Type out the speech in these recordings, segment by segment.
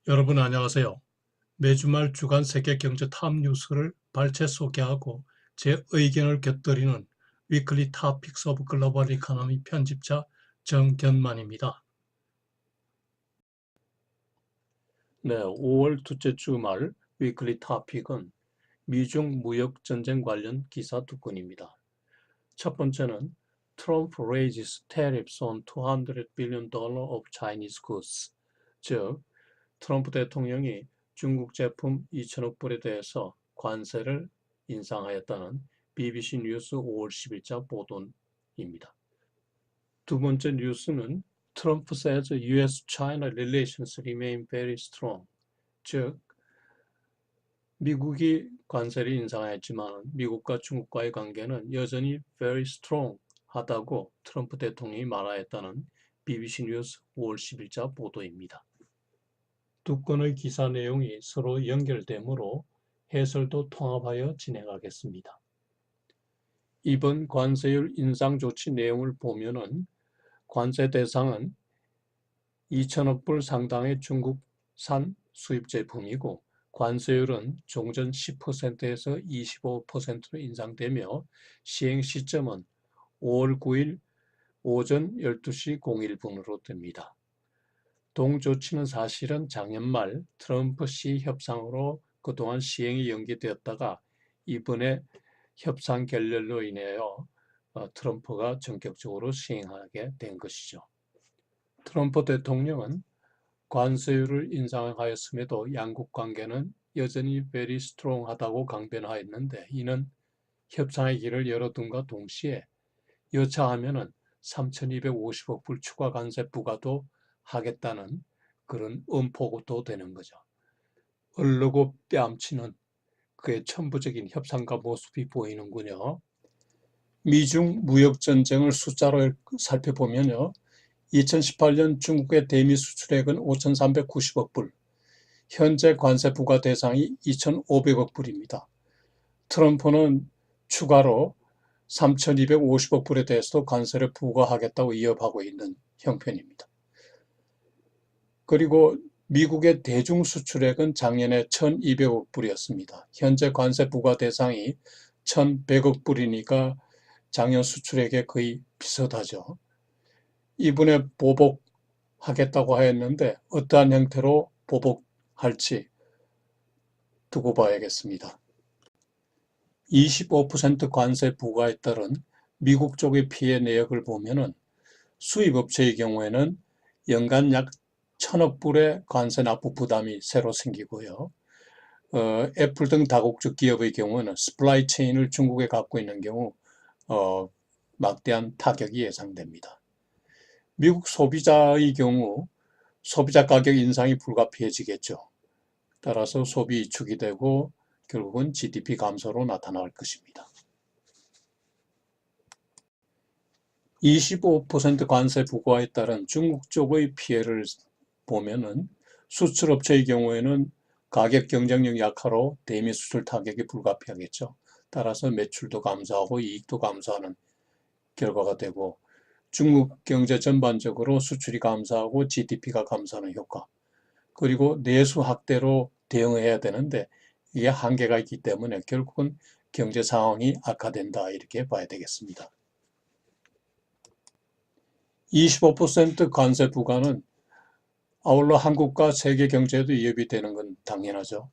여러분 안녕하세요. 매주말 주간 세계 경제 탑 뉴스를 발췌 소개하고 제 의견을 곁들이는 위클리 토픽스 오브 글로벌 이코노미 편집자 정견만입니다. 네, 5월 둘째 주말 위클리 토픽은 미중 무역 전쟁 관련 기사 두 건입니다. 첫 번째는 Trump raises tariffs on $200 billion of Chinese goods, 즉 트럼프 대통령이 중국 제품 2천억 불에 대해서 관세를 인상하였다는 BBC 뉴스 5월 10일자 보도입니다. 두 번째 뉴스는 Trump says US-China relations remain very strong, 즉 미국이 관세를 인상했지만 미국과 중국과의 관계는 여전히 very strong 하다고 트럼프 대통령이 말하였다는 BBC 뉴스 5월 10일자 보도입니다. 두 건의 기사 내용이 서로 연결되므로 해설도 통합하여 진행하겠습니다. 이번 관세율 인상 조치 내용을 보면은 관세 대상은 2천억 불 상당의 중국산 수입 제품이고 관세율은 종전 10%에서 25%로 인상되며 시행 시점은 5월 9일 오전 12시 01분으로 됩니다. 동 조치는 사실은 작년 말 트럼프 시 협상으로 그동안 시행이 연기되었다가 이번에 협상 결렬로 인하여 트럼프가 전격적으로 시행하게 된 것이죠. 트럼프 대통령은 관세율을 인상하였음에도 양국 관계는 여전히 very strong하다고 강변하였는데 이는 협상의 길을 열어둔과 동시에 여차하면은 3,250억 불 추가 관세 부과도 하겠다는 그런 음포도 되는 거죠. 얼르고 뺨치는 그의 천부적인 협상가 모습이 보이는군요. 미중 무역전쟁을 숫자로 살펴보면요. 2018년 중국의 대미 수출액은 5,390억 불, 현재 관세 부과 대상이 2,500억 불입니다. 트럼프는 추가로 3,250억 불에 대해서도 관세를 부과하겠다고 위협하고 있는 형편입니다. 그리고 미국의 대중 수출액은 작년에 1,200억 불이었습니다. 현재 관세 부과 대상이 1,100억 불이니까 작년 수출액에 거의 비슷하죠. 이번에 보복하겠다고 하였는데 어떠한 형태로 보복할지 두고 봐야겠습니다. 25% 관세 부과에 따른 미국 쪽의 피해 내역을 보면은 수입업체의 경우에는 연간 약 1,000억 불의 관세 납부 부담이 새로 생기고요. 애플 등 다국적 기업의 경우는 스플라이 체인을 중국에 갖고 있는 경우 막대한 타격이 예상됩니다. 미국 소비자의 경우 소비자 가격 인상이 불가피해지겠죠. 따라서 소비 위축이 되고 결국은 GDP 감소로 나타날 것입니다. 25% 관세 부과에 따른 중국 쪽의 피해를 보면은 수출업체의 경우에는 가격 경쟁력 약화로 대미 수출 타격이 불가피하겠죠. 따라서 매출도 감소하고 이익도 감소하는 결과가 되고 중국 경제 전반적으로 수출이 감소하고 GDP가 감소하는 효과, 그리고 내수 확대로 대응해야 되는데 이게 한계가 있기 때문에 결국은 경제 상황이 악화된다 이렇게 봐야 되겠습니다. 25% 관세 부과는 아울러 한국과 세계 경제에도 위협이 되는 건 당연하죠.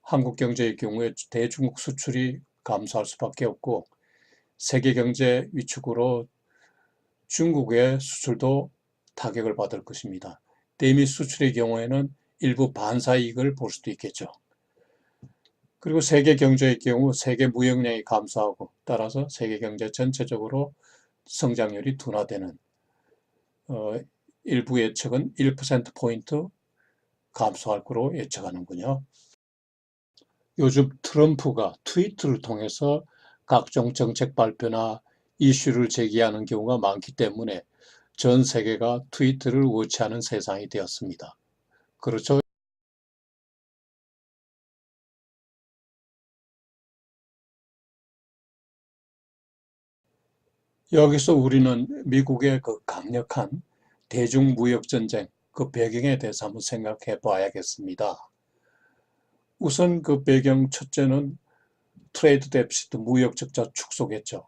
한국 경제의 경우에 대중국 수출이 감소할 수밖에 없고 세계 경제 위축으로 중국의 수출도 타격을 받을 것입니다. 대미 수출의 경우에는 일부 반사이익을 볼 수도 있겠죠. 그리고 세계 경제의 경우 세계 무역량이 감소하고 따라서 세계 경제 전체적으로 성장률이 둔화되는 일부 예측은 1%포인트 감소할 거로 예측하는군요. 요즘 트럼프가 트위터를 통해서 각종 정책 발표나 이슈를 제기하는 경우가 많기 때문에 전 세계가 트위터를 워치하는 세상이 되었습니다. 그렇죠? 여기서 우리는 미국의 그 강력한 대중무역전쟁, 그 배경에 대해서 한번 생각해 봐야겠습니다. 우선 그 배경 첫째는 트레이드 데피시트 무역 적자 축소겠죠.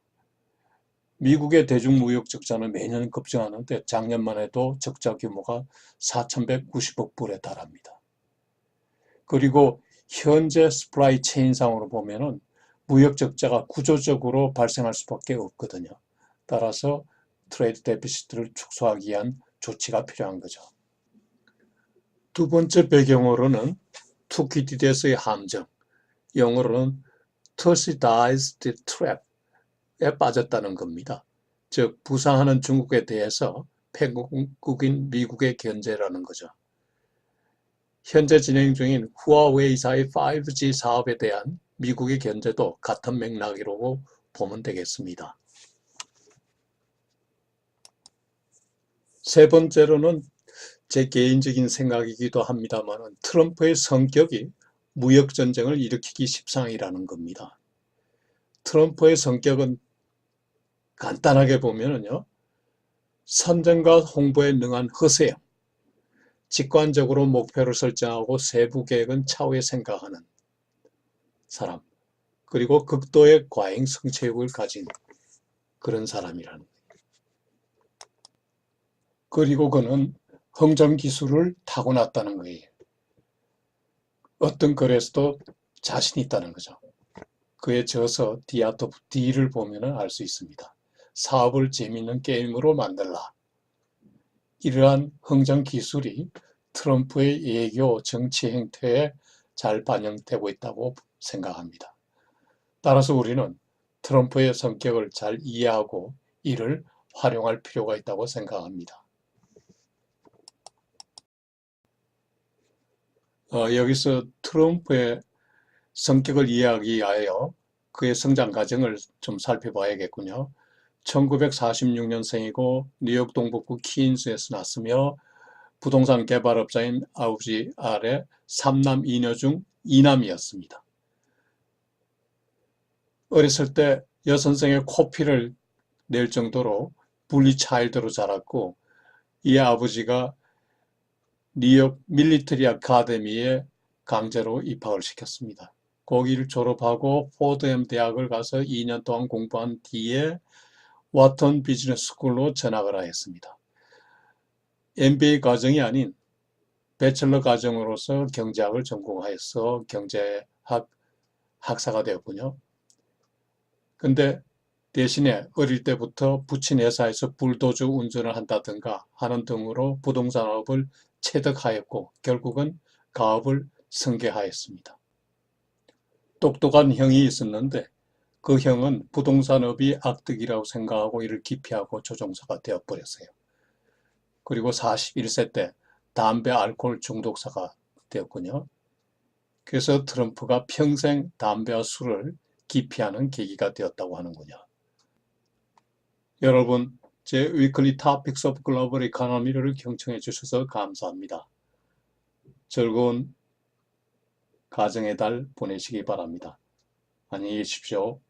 미국의 대중무역 적자는 매년 급증하는데 작년만 해도 적자 규모가 4,190억 불에 달합니다. 그리고 현재 스프라이 체인상으로 보면은 무역 적자가 구조적으로 발생할 수밖에 없거든요. 따라서 트레이드 데피시트를 축소하기 위한 조치가 필요한 거죠. 두 번째 배경으로는 투키디데스의 함정, 영어로는 Thucydides trap에 빠졌다는 겁니다. 즉 부상하는 중국에 대해서 패국인 미국의 견제라는 거죠. 현재 진행 중인 후아웨이사의 5G 사업에 대한 미국의 견제도 같은 맥락이라고 보면 되겠습니다. 세 번째로는 제 개인적인 생각이기도 합니다만 트럼프의 성격이 무역전쟁을 일으키기 십상이라는 겁니다. 트럼프의 성격은 간단하게 보면은요, 선전과 홍보에 능한 허세형, 직관적으로 목표를 설정하고 세부 계획은 차후에 생각하는 사람, 그리고 극도의 과잉 성취욕을 가진 그런 사람이라는 거예요. 그리고 그는 흥정 기술을 타고났다는 거예요. 어떤 글에서도 자신 있다는 거죠. 그의 저서 디아트 오브 D를 보면 알 수 있습니다. 사업을 재미있는 게임으로 만들라. 이러한 흥정 기술이 트럼프의 외교 정치 행태에 잘 반영되고 있다고 생각합니다. 따라서 우리는 트럼프의 성격을 잘 이해하고 이를 활용할 필요가 있다고 생각합니다. 여기서 트럼프의 성격을 이해하기 위하여 그의 성장 과정을 좀 살펴봐야겠군요. 1946년생이고 뉴욕 동북부 퀸즈에서 났으며 부동산 개발업자인 아버지 아래 3남 2녀 중 2남이었습니다. 어렸을 때 여선생의 코피를 낼 정도로 분리 차일드로 자랐고 이 아버지가 뉴욕 밀리터리 아카데미에 강제로 입학을 시켰습니다. 거기를 졸업하고 포드햄 대학을 가서 2년 동안 공부한 뒤에 와턴 비즈니스 스쿨로 전학을 하였습니다. MBA 과정이 아닌 배철러 과정으로서 경제학을 전공하여서 경제학 학사가 되었군요. 근데 대신에 어릴 때부터 부친 회사에서 불도저 운전을 한다든가 하는 등으로 부동산업을 체득하였고 결국은 가업을 승계하였습니다. 똑똑한 형이 있었는데 그 형은 부동산업이 악덕이라고 생각하고 이를 기피하고 조종사가 되어버렸어요. 그리고 41세 때 담배 알코올 중독자가 되었군요. 그래서 트럼프가 평생 담배와 술을 기피하는 계기가 되었다고 하는군요. 여러분, 제 위클리 토픽스 오브 글로벌 이코노미를 경청해 주셔서 감사합니다. 즐거운 가정의 달 보내시기 바랍니다. 안녕히 계십시오.